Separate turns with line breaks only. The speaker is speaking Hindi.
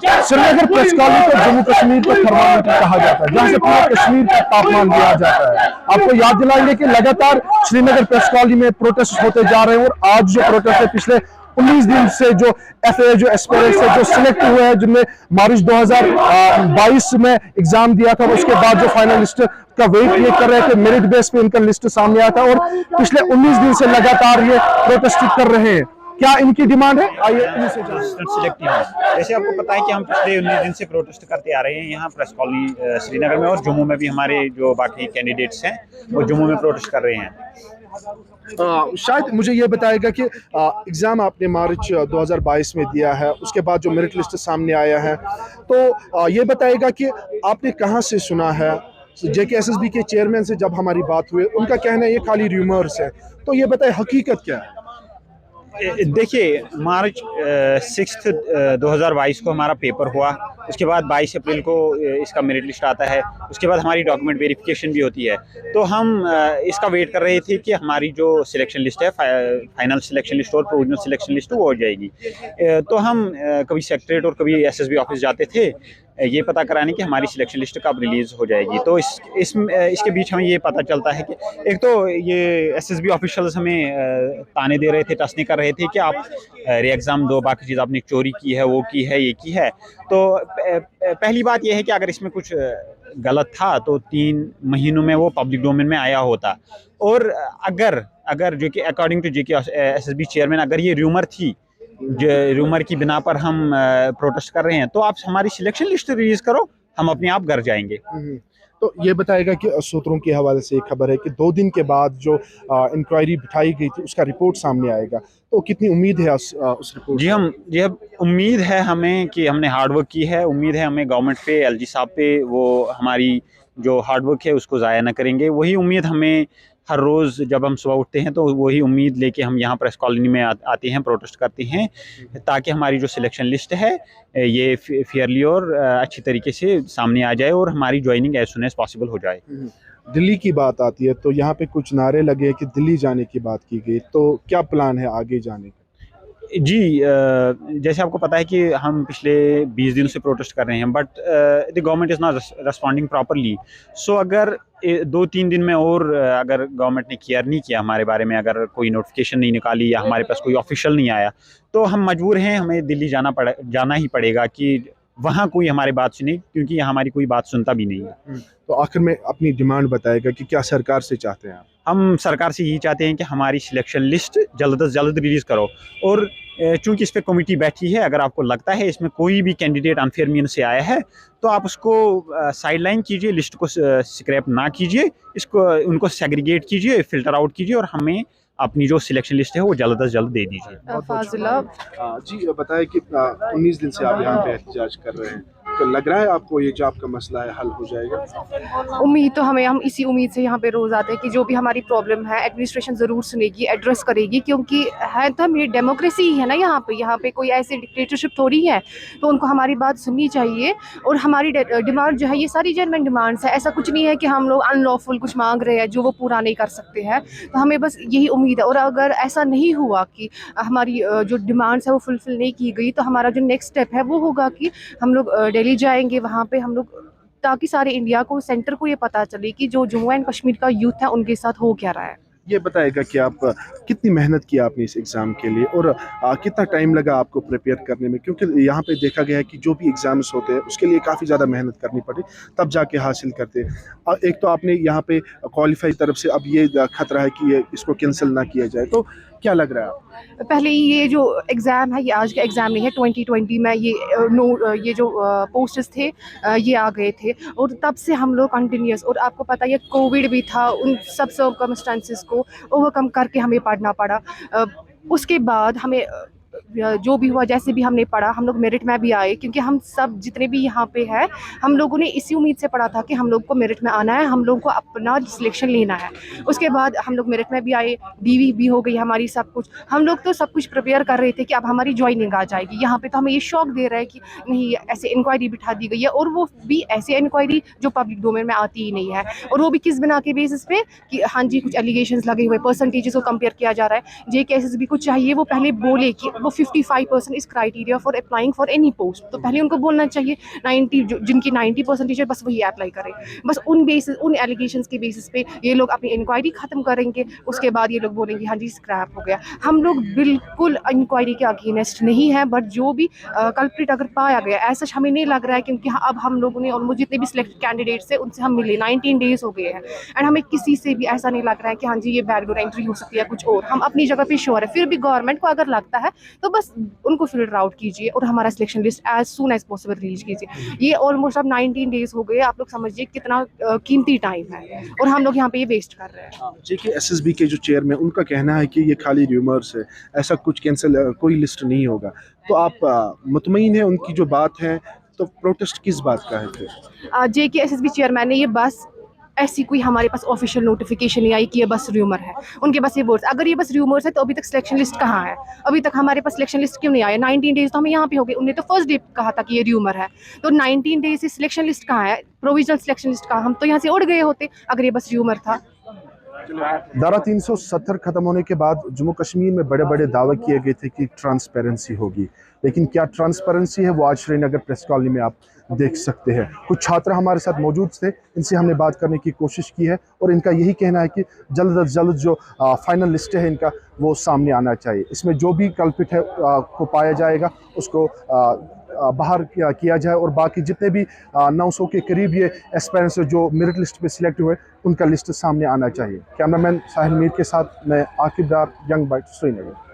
श्रीनगर प्रेस कॉलोनी को जम्मू कश्मीर का थर्मामीटर कहा जाता है, जहां से पूरे कश्मीर का तापमान लिया जाता है। आपको याद दिलाएंगे कि लगातार श्रीनगर प्रेस कॉलोनी में प्रोटेस्ट होते जा रहे हैं और आज जो प्रोटेस्ट है पिछले 19 दिन से जो एफए जो एस्पिरेंट्स से जो सिलेक्ट हुए हैं, जिनमें मार्च 2022 में एग्जाम दिया था, उसके बाद जो फाइनल लिस्ट का वेट ये कर रहे थे, मेरिट बेस पे इनका लिस्ट सामने आया था और पिछले 19 दिन से लगातार ये प्रोटेस्ट कर रहे हैं। क्या इनकी डिमांड है, आइए इनसे
सिलेक्ट हुआ। जैसे आपको पता है कि हम पिछले 19 दिन से प्रोटेस्ट करते आ रहे हैं यहाँ प्रेस कॉलोनी श्रीनगर में, और जम्मू में भी हमारे जो बाकी कैंडिडेट्स हैं वो जम्मू में प्रोटेस्ट कर रहे हैं।
शायद मुझे ये बताएगा कि एग्ज़ाम आपने मार्च 2022 में दिया है, उसके बाद जो मेरिट लिस्ट सामने आया है, तो ये बताएगा कि आपने कहाँ से सुना है। JKSSB के चेयरमैन से जब हमारी बात हुई, उनका कहना है ये खाली रूमर्स है, तो ये बताए हकीकत क्या है।
देखिए, मार्च 6 2022 को हमारा पेपर हुआ, उसके बाद 22 अप्रैल को इसका मेरिट लिस्ट आता है, उसके बाद हमारी डॉक्यूमेंट वेरिफिकेशन भी होती है। तो हम इसका वेट कर रहे थे कि हमारी जो सिलेक्शन लिस्ट है, फाइनल सिलेक्शन लिस्ट और प्रोविजनल सिलेक्शन लिस्ट, वो हो जाएगी। तो हम कभी सेक्रेटरीट और कभी SSB ऑफिस जाते थे ये पता कराने कि हमारी सिलेक्शन लिस्ट कब रिलीज़ हो जाएगी। तो इसके बीच हमें ये पता चलता है कि एक तो ये SSB ऑफिशियल्स हमें ताने दे रहे थे, टसने कर रहे थे कि आप री एग्ज़ाम दो, बाकी चीज़ आपने चोरी की है, वो की है, ये की है। तो पहली बात यह है कि अगर इसमें कुछ गलत था तो 3 महीनों में वो पब्लिक डोमेन में आया होता, और अगर जो कि अकॉर्डिंग टू JKSSB चेयरमैन अगर ये रूमर थी, रूमर की बिना पर हम प्रोटेस्ट कर रहे हैं, तो आप हमारी सिलेक्शन लिस्ट रिलीज करो, हम अपने आप घर जाएंगे।
तो ये बताएगा कि सूत्रों के हवाले से एक खबर है कि 2 दिन के बाद जो इंक्वायरी बिठाई गई थी उसका रिपोर्ट सामने आएगा, तो कितनी उम्मीद है उस रिपोर्ट?
जी उम्मीद है हमें कि हमने हार्डवर्क की है, उम्मीद है हमें गवर्नमेंट पे, LG साहब पे, वो हमारी जो हार्डवर्क है उसको ज़ाया न करेंगे। वही उम्मीद हमें हर रोज़ जब हम सुबह उठते हैं तो वही उम्मीद लेके हम यहाँ प्रेस कॉलोनी में आते हैं, प्रोटेस्ट करते हैं, ताकि हमारी जो सिलेक्शन लिस्ट है ये फेयरली और अच्छी तरीके से सामने आ जाए और हमारी joining as soon as possible हो जाए।
दिल्ली की बात आती है तो यहाँ पे कुछ नारे लगे कि दिल्ली जाने की बात की गई, तो क्या प्लान है आगे जाने का?
जी, जैसे आपको पता है कि हम पिछले 20 दिनों से प्रोटेस्ट कर रहे हैं, but the government is not responding properly. So अगर 2-3 दिन में और अगर गवर्नमेंट ने केयर नहीं किया हमारे बारे में, अगर कोई नोटिफिकेशन नहीं निकाली या हमारे पास कोई ऑफिशियल नहीं आया, तो हम मजबूर हैं, हमें दिल्ली जाना ही पड़ेगा कि वहाँ कोई हमारी बात सुने, क्योंकि यहाँ हमारी कोई बात सुनता भी नहीं है।
तो आखिर में अपनी डिमांड बताएगा कि क्या सरकार से चाहते हैं आप?
हम सरकार से यही चाहते हैं कि हमारी सिलेक्शन लिस्ट जल्द से जल्द रिलीज़ करो, और चूंकि इस पर कमेटी बैठी है, अगर आपको लगता है इसमें कोई भी कैंडिडेट अनफेयर मीन्स से आया है तो आप उसको साइडलाइन कीजिए, लिस्ट को स्क्रैप ना कीजिए, इसको उनको सेग्रीगेट कीजिए, फिल्टर आउट कीजिए और हमें अपनी जो सिलेक्शन लिस्ट है वो जल्द से जल्द दे दीजिए।
फाजिला जी बताएं कि 19 दिन से आप यहाँ पे एहतजाज कर रहे हैं, तो लग रहा है आपको ये जो आपका मसला है हल हो जाएगा?
उम्मीद तो हम इसी उम्मीद से यहाँ पे रोज़ आते हैं कि जो भी हमारी प्रॉब्लम है एडमिनिस्ट्रेशन ज़रूर सुनेगी, एड्रेस करेगी, क्योंकि है तो मेरी डेमोक्रेसी ही है ना यहाँ पे कोई ऐसी डिक्टेटरशिप थोड़ी है, तो उनको हमारी बात सुननी चाहिए। और हमारी डिमांड जो है ये सारी जेन्युइन डिमांड्स है, ऐसा कुछ नहीं है कि हम लोग अनलॉफुल कुछ मांग रहे हैं जो वो पूरा नहीं कर सकते हैं। तो हमें बस यही उम्मीद है, और अगर ऐसा नहीं हुआ कि हमारी जो डिमांड्स है वो फुलफिल नहीं की गई, तो हमारा जो नेक्स्ट स्टेप है वो होगा कि हम लोग दिल्ली जाएंगे, वहाँ पे हम लोग, ताकि सारे इंडिया को, सेंटर को ये पता चले कि जो जम्मू एंड कश्मीर का यूथ है उनके साथ हो क्या रहा है।
ये बताएगा कि आप कितनी मेहनत की आपने इस एग्ज़ाम के लिए, और कितना टाइम लगा आपको प्रिपेयर करने में, क्योंकि यहाँ पे देखा गया है कि जो भी एग्ज़ाम्स होते हैं उसके लिए काफ़ी ज़्यादा मेहनत करनी पड़ी तब जाके हासिल करते हैं। एक तो आपने यहाँ पे क्वालिफाई तरफ से अब ये खतरा है कि ये इसको कैंसिल ना किया जाए, तो क्या लग रहा है आपको?
पहले ये जो एग्ज़ाम है ये आज का एग्ज़ाम नहीं है, 2020 में ये जो पोस्टर्स थे ये आ गए थे, और तब से हम लोग कंटिन्यूस, और आपको पता है कोविड भी था, उन सब सर्कमस्टेंसेस को ओवरकम करके हमें पढ़ना पड़ा। उसके बाद हमें जो भी हुआ, जैसे भी हमने पढ़ा, हम लोग मेरिट में भी आए, क्योंकि हम सब जितने भी यहाँ पे हैं हम लोगों ने इसी उम्मीद से पढ़ा था कि हम लोग को मेरिट में आना है, हम लोगों को अपना सिलेक्शन लेना है। उसके बाद हम लोग मेरिट में भी आए, DV भी हो गई हमारी, सब कुछ हम लोग तो सब कुछ प्रिपेयर कर रहे थे कि अब हमारी ज्वाइनिंग आ जाएगी। यहाँ पे तो हमें ये शौक दे रहा है कि नहीं, ऐसे इंक्वायरी बिठा दी गई है, और वो भी ऐसे इंक्वायरी जो पब्लिक डोमेन में आती ही नहीं है, और वो भी किस बिना के बेसिस पे कि हाँ जी कुछ एलिगेशंस लगे हुए, परसेंटेजेस को कंपेयर किया जा रहा है। JKSSB को चाहिए वो पहले बोले कि वो 55% इस criteria for applying for any post, तो पहले उनको बोलना चाहिए 90 जिनकी 90% है बस वही अप्लाई करें। बस उन एलिगेशंस के बेसिस पे ये लोग अपनी इंक्वायरी ख़त्म करेंगे, उसके बाद ये लोग बोलेंगे हाँ जी स्क्रैप हो गया। हम लोग बिल्कुल इंक्वायरी के अगेंस्ट नहीं है, बट जो भी कल्प्रिट अगर पाया गया ऐसा हमें नहीं लग रहा है, क्योंकि अब हम लोगों ने ऑलमोस्ट जितने भी सिलेक्टेड कैंडिडेट्स हैं उनसे हम मिले 19 डेज हो गए हैं, एंड हमें किसी से भी ऐसा नहीं लग रहा है कि हाँ जी ये बैकडोर एंट्री हो सकती है कुछ और। हम अपनी जगह पे श्योर है, फिर भी गवर्नमेंट को अगर लगता है तो बस उनको फिल्टर आउट कीजिए और हमारा selection list as soon as possible release कीजिए। ये ऑलमोस्ट अब 19 डेज हो गए, आप लोग समझिए कितना कीमती टाइम है और हम लोग यहाँ पे ये वेस्ट कर रहे हैं।
JKSSB के जो चेयरमैन उनका कहना है कि ये खाली र्यूमर्स है, ऐसा कुछ कैंसिल कोई लिस्ट नहीं होगा, तो आप मुतमईन है उनकी जो बात है, तो प्रोटेस्ट किस बात का है फिर?
JKSSB चेयरमैन ने ये बस ऐसी कोई हमारे पास ऑफिशियल नोटिफिकेशन नहीं आई कि ये बस र्यूमर है, उनके बस ये वर्ड्स। अगर ये बस र्यूमर्स है तो अभी तक सिलेक्शन लिस्ट कहाँ है? अभी तक हमारे पास सिलेक्शन लिस्ट क्यों नहीं आया? 19 डेज तो हमें यहाँ पे हो गए, उन्होंने तो फर्स्ट डे कहा था कि ये र्यूमर है, तो 19 डेज से सिलेक्शन लिस्ट कहाँ है? प्रोविजनल सिलेक्शन लिस्ट कहाँ? हम तो यहाँ से उड़ गए होते अगर ये बस र्यूमर था।
धारा 370 खत्म होने के बाद जम्मू कश्मीर में बड़े बड़े दावे किए गए थे कि ट्रांसपेरेंसी होगी, लेकिन क्या ट्रांसपेरेंसी है वो आज श्रीनगर प्रेस कॉलोनी में आप देख सकते हैं। कुछ छात्र हमारे साथ मौजूद थे, इनसे हमने बात करने की कोशिश की है और इनका यही कहना है कि जल्द अज जल्द जो फाइनल लिस्ट है इनका वो सामने आना चाहिए। इसमें जो भी कल्पिट है को पाया जाएगा उसको बाहर किया जाए और बाकी जितने भी 900 के करीब ये एस्पायरेंट्स जो मेरिट लिस्ट पे सिलेक्ट हुए उनका लिस्ट सामने आना चाहिए। कैमरामैन साहिल मीर के साथ मैं आकिब डार, यंग बाइट, श्रीनगर।